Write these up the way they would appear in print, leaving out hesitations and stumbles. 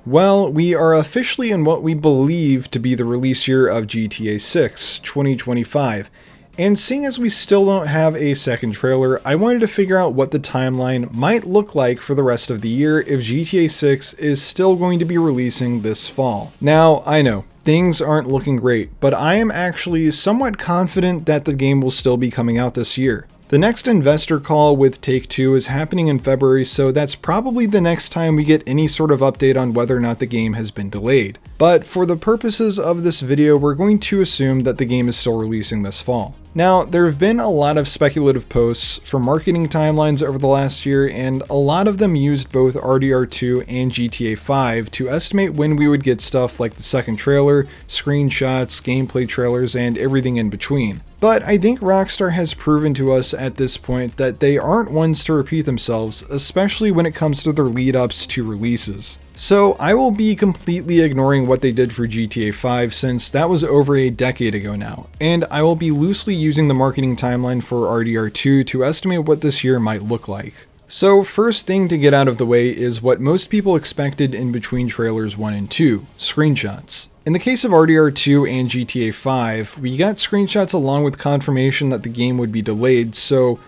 Well, we are officially in what we believe to be the release year of GTA 6, 2025. And seeing as we still don't have a second trailer, I wanted to figure out what the timeline might look like for the rest of the year if GTA 6 is still going to be releasing this fall. Now, I know, things aren't looking great, but I am actually somewhat confident that the game will still be coming out this year. The next investor call with Take-Two is happening in February, so that's probably the next time we get any sort of update on whether or not the game has been delayed. But for the purposes of this video, we're going to assume that the game is still releasing this fall. Now, there have been a lot of speculative posts for marketing timelines over the last year, and a lot of them used both RDR2 and GTA 5 to estimate when we would get stuff like the second trailer, screenshots, gameplay trailers, and everything in between. But I think Rockstar has proven to us at this point that they aren't ones to repeat themselves, especially when it comes to their lead-ups to releases. So I will be completely ignoring what they did for GTA 5 since that was over a decade ago now, and I will be loosely using the marketing timeline for RDR2 to estimate what this year might look like. So first thing to get out of the way is what most people expected in between trailers 1 and 2, screenshots. In the case of RDR2 and GTA 5, we got screenshots along with confirmation that the game would be delayed, so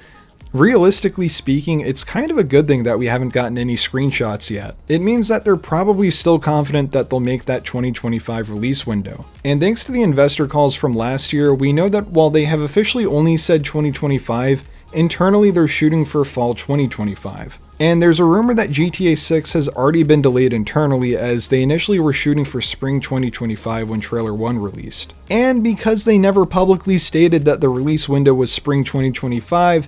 realistically speaking, it's kind of a good thing that we haven't gotten any screenshots yet. It means that they're probably still confident that they'll make that 2025 release window. And thanks to the investor calls from last year, we know that while they have officially only said 2025, internally they're shooting for fall 2025. And there's a rumor that GTA 6 has already been delayed internally as they initially were shooting for spring 2025 when trailer 1 released. And because they never publicly stated that the release window was spring 2025,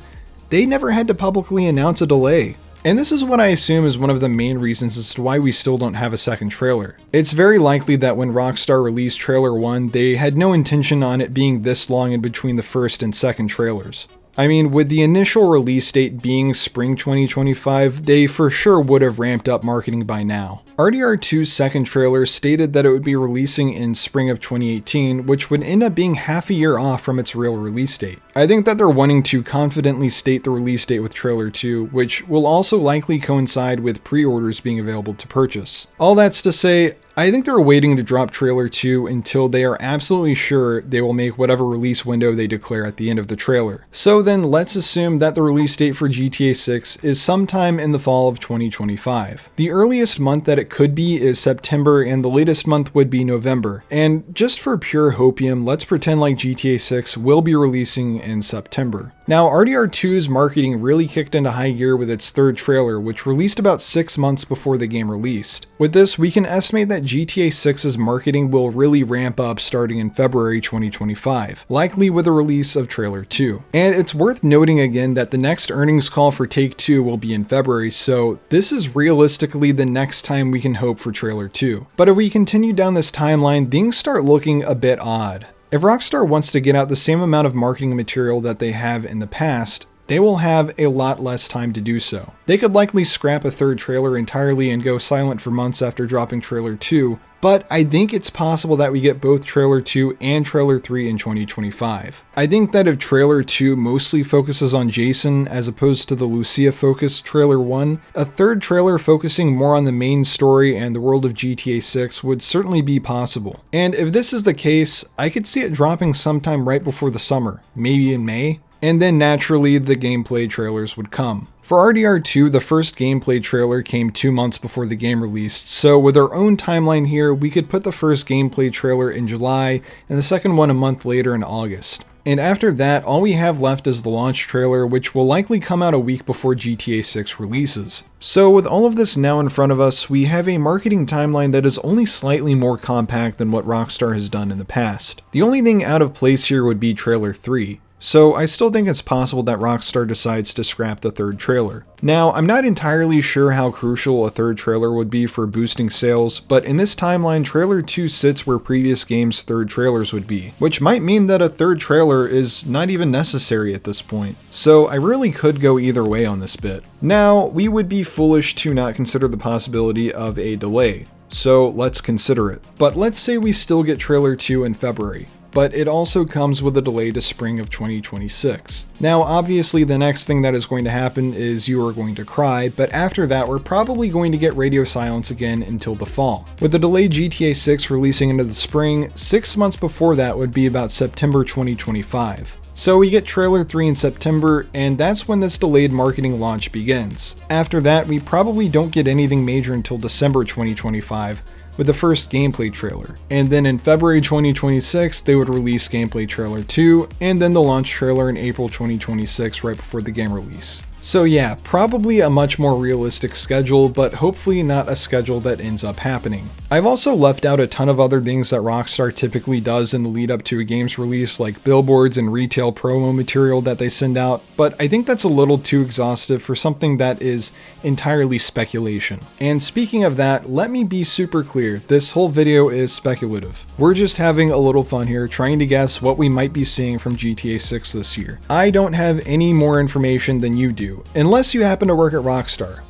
they never had to publicly announce a delay. And this is what I assume is one of the main reasons as to why we still don't have a second trailer. It's very likely that when Rockstar released trailer 1, they had no intention on it being this long in between the first and second trailers. I mean, with the initial release date being spring 2025, they for sure would have ramped up marketing by now. RDR2's second trailer stated that it would be releasing in spring of 2018, which would end up being half a year off from its real release date. I think that they're wanting to confidently state the release date with trailer 2, which will also likely coincide with pre-orders being available to purchase. All that's to say, I think they're waiting to drop trailer 2 until they are absolutely sure they will make whatever release window they declare at the end of the trailer. So then let's assume that the release date for GTA 6 is sometime in the fall of 2025. The earliest month that it could be is September, and the latest month would be November. And just for pure hopium, let's pretend like GTA 6 will be releasing in September. Now, RDR2's marketing really kicked into high gear with its third trailer, which released about 6 months before the game released. With this, we can estimate that GTA 6's marketing will really ramp up starting in February 2025, likely with the release of trailer 2. And it's worth noting again that the next earnings call for Take-Two will be in February, so this is realistically the next time we can hope for trailer 2. But if we continue down this timeline, things start looking a bit odd. If Rockstar wants to get out the same amount of marketing material that they have in the past, they will have a lot less time to do so. They could likely scrap a third trailer entirely and go silent for months after dropping trailer 2, but I think it's possible that we get both trailer 2 and trailer 3 in 2025. I think that if trailer 2 mostly focuses on Jason as opposed to the Lucia-focused trailer 1, a third trailer focusing more on the main story and the world of GTA 6 would certainly be possible. And if this is the case, I could see it dropping sometime right before the summer, maybe in May. And then naturally the gameplay trailers would come. For RDR2, the first gameplay trailer came 2 months before the game released, so with our own timeline here, we could put the first gameplay trailer in July and the second one a month later in August. And after that, all we have left is the launch trailer, which will likely come out a week before GTA 6 releases. So with all of this now in front of us, we have a marketing timeline that is only slightly more compact than what Rockstar has done in the past. The only thing out of place here would be trailer 3. So I still think it's possible that Rockstar decides to scrap the third trailer. Now, I'm not entirely sure how crucial a third trailer would be for boosting sales, but in this timeline, trailer 2 sits where previous games' third trailers would be, which might mean that a third trailer is not even necessary at this point. So I really could go either way on this bit. Now, we would be foolish to not consider the possibility of a delay. So let's consider it. But let's say we still get trailer 2 in February. but it also comes with a delay to spring of 2026. Now, obviously the next thing that is going to happen is you are going to cry, but after that we're probably going to get radio silence again until the fall. With the delayed GTA 6 releasing into the spring, 6 months before that would be about September 2025. So we get trailer 3 in September, and that's when this delayed marketing launch begins. After that, we probably don't get anything major until December 2025, with the first gameplay trailer. And then in February 2026, they would release gameplay trailer 2, and then the launch trailer in April 2026 right before the game release. So yeah, probably a much more realistic schedule, but hopefully not a schedule that ends up happening. I've also left out a ton of other things that Rockstar typically does in the lead up to a game's release, like billboards and retail promo material that they send out, but I think that's a little too exhaustive for something that is entirely speculation. And speaking of that, let me be super clear, this whole video is speculative. We're just having a little fun here, trying to guess what we might be seeing from GTA 6 this year. I don't have any more information than you do, unless you happen to work at Rockstar.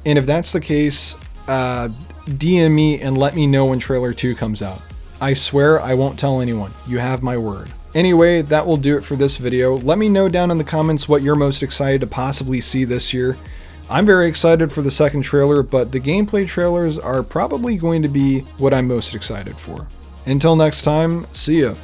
And if that's the case, DM me and let me know when trailer 2 comes out. I swear I won't tell anyone. You have my word. Anyway, that will do it for this video. Let me know down in the comments what you're most excited to possibly see this year. I'm very excited for the second trailer, but the gameplay trailers are probably going to be what I'm most excited for. Until next time, see ya.